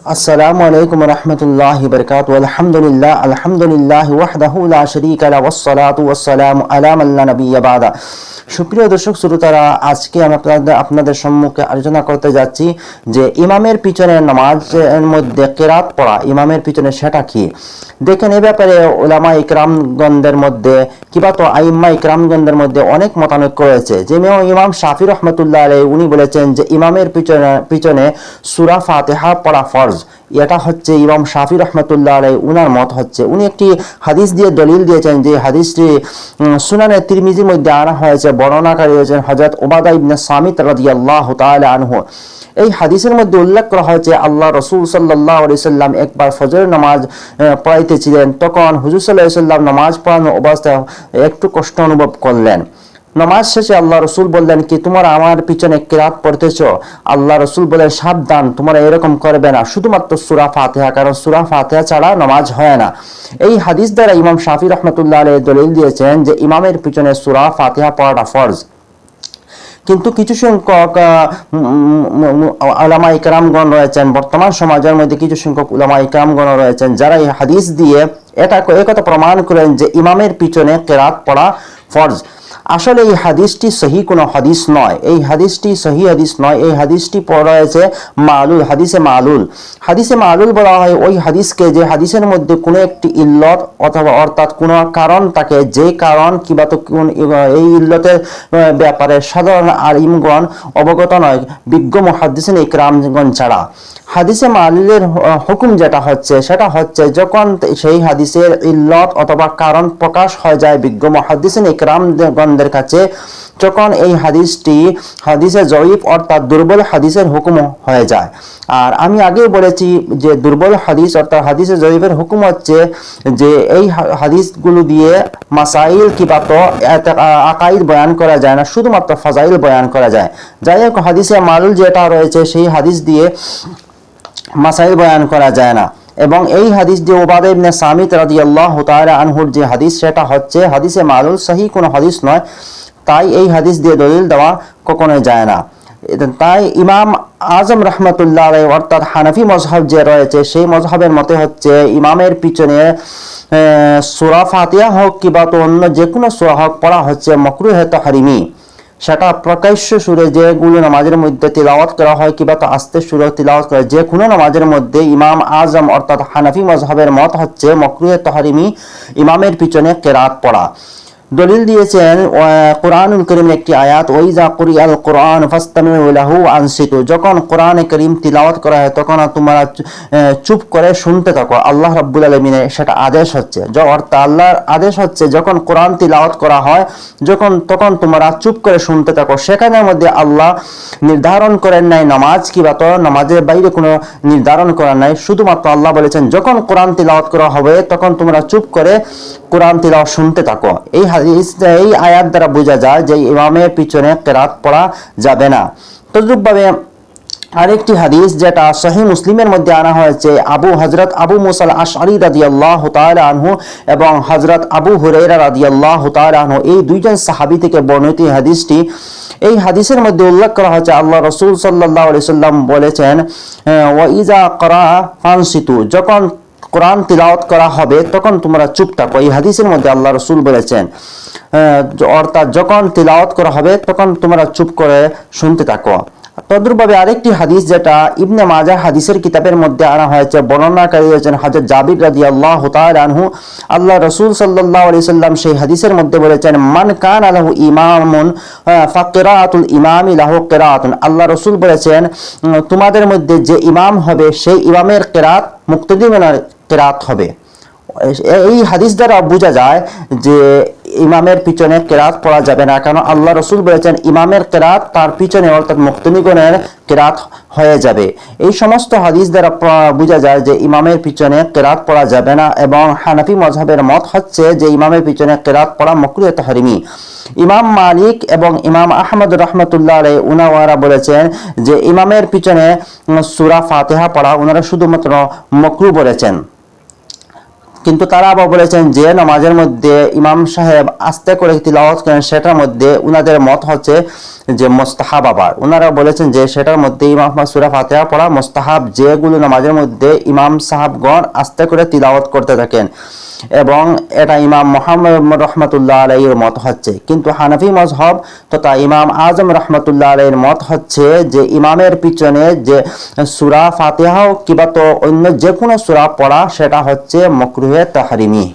আসসালামু আলাইকুম রহমতুল্লাহি বারকাতুহু আলহামদুলিল্লাহ ওয়াহদাহু লা শারীকা লাহু ওয়াসসালাতু ওয়াসসালামু আলা মান লা নাবিয়্যা বা'দা। সুপ্রিয় দর্শক শ্রোতারা, আজকে আমি আপনাদের সম্মুখে আলোচনা করতে যাচ্ছি যে ইমামের পিছনে নামাজের মধ্যে কিরাত পড়া, ইমামের পিছনে সেটা কি। দেখেন, এ ব্যাপারে উলামা ইকরামগণদের মধ্যে কিংবা তো আইম্মা ইকরামগণদের মধ্যে অনেক মতানৈক্য রয়েছে। যেমন ইমাম শাফি রহমতুল্লাহ আলাইহি উনি বলেছেন যে ইমামের পিছনে সূরা ফাতিহা পড়া ফরজ। এটা হচ্ছে ইমাম শাফি রহমতুল্লাহ আলাইহি উনার মত হচ্ছে। উনি একটি হাদিস দিয়ে দলিল দিয়েছেন, যে হাদিসটি সুনানে তিরমিজির মধ্যে আনা হয়েছে। বর্ণনাকারী হয়েছেন হযরত উবাদা ইবনে সামিত রাদিয়াল্লাহু তাআলা আনহু। এই হাদিসের মধ্যে উল্লেখ করা হয়েছে আল্লাহ রাসূল সাল্লাল্লাহু আলাইহি সাল্লাম একবার ফজরের নামাজ পড়াইতেছিলেন। তখন হুজুর সাল্লাল্লাহু আলাইহি সাল্লাম নামাজ পড়ানোর অবস্থায় একটু কষ্ট অনুভব করলেন। নামাজ শেষে আল্লাহ রসুল বললেন, কি তোমরা আমার পিছনে কিরাত পড়তেছ? আল্লাহ রসুল বলেন, সাবধান, তোমরা এরকম করবে না, শুধুমাত্র সূরা ফাতিহা, কারণ সূরা ফাতিহা ছাড়া নামাজ হয় না। এই হাদিস দ্বারা ইমাম শাফি রহমতুল্লাহ আলাইহি দলিল দিয়েছেন যে ইমামের পিছনে সূরা ফাতিহা পড়াটা ফরজ। কিন্তু কিছু সংখ্যক উলামা ইকরামগণ রয়েছেন, বর্তমান সমাজের মধ্যে কিছু সংখ্যক উলামা ইকরামগণ রয়েছেন যারা এই হাদিস দিয়ে একথা প্রমাণ করেন যে ইমামের পিছনে কিরাত পড়া ফরজ। আসলে এই হাদিসটি সহি কোনো হাদিস নয়, এই হাদিসটি সহি হাদিস নয়। এই হাদিসটি রয়েছে মালুল, হাদিসে মালুল বলা হয় ওই হাদিসকে যে হাদিসের মধ্যে কোনো একটি ইল্লত অথবা অর্থাৎ কোনো কারণ থাকে, যে কারণ কিংবা তো এই ইল্লতের ব্যাপারে সাধারণ আলিমগণ অবগত নয়, বিজ্ঞ মুহাদ্দিসিন ইকরামগণ ছাড়া। হাদিসে মালুলের হুকুম যেটা হচ্ছে সেটা হচ্ছে যখন সেই হাদিসের ইল্লত অথবা কারণ প্রকাশ হয়ে যায় বিজ্ঞ মুহাদ্দিসিন ইকরামগণদের কাছে, যখন এই হাদিসটি হাদিসে জয়ীফ অর্থাৎ দুর্বল হাদিসের হুকুম হয়ে যায়। আর আমি আগেই বলেছি যে দুর্বল হাদিস অর্থাৎ হাদিসে জয়ীফের হুকুম হচ্ছে যে এই হাদিসগুলো দিয়ে মাসাইল কিংবা তো আকাইদ বয়ান করা যায় না, শুধুমাত্র ফাজাইল বয়ান করা যায়। যাই হোক, হাদিসে মালুল যেটা রয়েছে সেই হাদিস দিয়ে মাসাইল বয়ান করা যায় না। এবং এই হাদিস যে উবাদা ইবনে সামিত রাদিয়াল্লাহু তাআলা আনহুর যে হাদিস, সেটা হচ্ছে হাদিসে মালুল, সহি কোনো হাদিস নয়। তাই এই হাদিস দিয়ে দলিল দেওয়া কখনোই যায় না। তাই ইমাম আজম রহমতুল্লাহ আলাইহি অর্থাৎ হানাফি মযহাব যে রয়েছে সেই মযহাবের মতে হচ্ছে ইমামের পিছনে সূরা ফাতিহা হোক কিংবা তো অন্য যে কোনো সূরা হোক পড়া হচ্ছে মাকরুহে তাহরিমি। সেটা প্রকাশ্য সুরে যেগুলো নামাজের মধ্যে তিলাওয়াত করা হয় কিংবা তো আস্তে সুরে তিলাওয়াত করা, যে কোনো নামাজের মধ্যে ইমাম আজম অর্থাৎ হানাফি মযহাবের মত হচ্ছে মাকরুহে তাহরিমি ইমামের পিছনে কিরাত পড়া। দলিল দিয়েছেন কোরআনুল কারীমের একটি আয়াত, ওয়াইজা কুরিআল কুরআন ফাসতামিউ লাহু আনসিতু। যখন কোরআনে কারীম তিলাওয়াত করা হয় তখন তোমরা চুপ করে শুনতে থাকো। আল্লাহ রাব্বুল আলামিনের সেটা আদেশ হচ্ছে, অর্থাৎ আল্লাহর আদেশ হচ্ছে যখন কোরআন তিলাওয়াত করা হয় তখন তোমরা চুপ করে শুনতে থাকো। সেখানের মধ্যে আল্লাহ নির্ধারণ করেন নাই নামাজ কিংবা তো নামাজের বাইরে কোনো নির্ধারণ করা নাই, শুধুমাত্র আল্লাহ বলেছেন যখন কোরআন তিলাওয়াত করা হবে তখন তোমরা চুপ করে কোরআন তিলাওয়াত শুনতে থাকো। এই আয়াত দ্বারা বোঝা যায় যে ইমামের পিছনে কিরাত পড়া যাবে না। তদ্রূপভাবে আরেকটি হাদিস যেটা সহিহ মুসলিমের মধ্যে আনা হয়েছে, হযরত আবু মুসা আল আশআরী রাদিয়াল্লাহু তাআলা আনহু এবং হযরত আবু হুরায়রা রাদিয়াল্লাহু তাআলা আনহু, এই দুইজন সাহাবী থেকে বর্ণিত হাদিসটি। এই হাদিসের মধ্যে উল্লেখ করা হচ্ছে আল্লাহ রাসূল সাল্লাল্লাহু আলাইহি সাল্লাম বলেছেন, ওয়া ইজা ক্বারা ফানসিতু, যখন কোরআন তিলাওয়াত করা হবে তখন তোমরা চুপ থাকো। এই হাদিসের মধ্যে আল্লাহ রাসূল বলেছেন, অর্থাৎ যখন তিলাওয়াত করা হবে তখন তোমরা চুপ করে শুনতে থাকো। তদ্রূপভাবে আরেকটি হাদিস যেটা ইবনে মাজাহ হাদিসের কিতাবের মধ্যে আনা হয়েছে, বর্ণনাকারী হয়েছেন হযরত জাবির রাদিয়াল্লাহু তাআলা আনহু। আল্লাহ রাসূল সাল্লাল্লাহু আলাইহি সাল্লাম সেই হাদিসের মধ্যে বলেছেন, মান কানা লাহু ইমামুন ফাকিরাতুল ইমামি লাহু কিরাতুন। আল্লাহ রাসূল বলেছেন, তোমাদের মধ্যে যে ইমাম হবে সেই ইমামের কিরাত মুক্তাদিমের কিরাত হবে। এই হাদিস দ্বারা বোঝা যায় যে ইমামের পিছনে কিরাত পড়া যাবে না, কারণ আল্লাহ রাসূল বলেছেন ইমামের কিরাত তার পিছনে অর্থাৎ মুক্তাদিগণের কিরাত হয়ে যাবে। এই সমস্ত হাদিস দ্বারা বোঝা যায় যে ইমামের পিছনে কিরাত পড়া যাবে না। এবং হানাফি মযহাবের মত হচ্ছে যে ইমামের পিছনে কিরাত পড়া মাকরুহে তাহরিমি। ইমাম মালিক এবং ইমাম আহমদ রহমতুল্লাহ আলাইহি উনারা বলেছেন যে ইমামের পিছনে সূরা ফাতিহা পড়া ওনারা শুধুমাত্র মাকরুহ বলেছেন। কিন্তু তারা আবার বলেছেন যে নামাজের মধ্যে ইমাম সাহেব আস্তে করে তিলাওয়াত করেন, সেটার মধ্যে উনাদের মত হচ্ছে যে মুস্তাহাব। আবার উনারা বলেছেন যে সেটার মধ্যে ইমাম সূরা ফাতিহা পড়া মুস্তাহাব, যেগুলো নামাজের মধ্যে ইমাম সাহাবগণ আস্তে করে তিলাওয়াত করতে থাকেন, এবং এটা ইমাম মুহাম্মদ রহমতুল্লাহ আলাইহির মত হচ্ছে। কিন্তু হানাফি মযহব তথা ইমাম আজম রহমতুল্লাহ আলাইহির মত হচ্ছে যে ইমামের পিছনে যে সূরা ফাতিহা কিংবা তো অন্য যে কোনো সূরা পড়া সেটা হচ্ছে মাকরুহে তাহরিমি।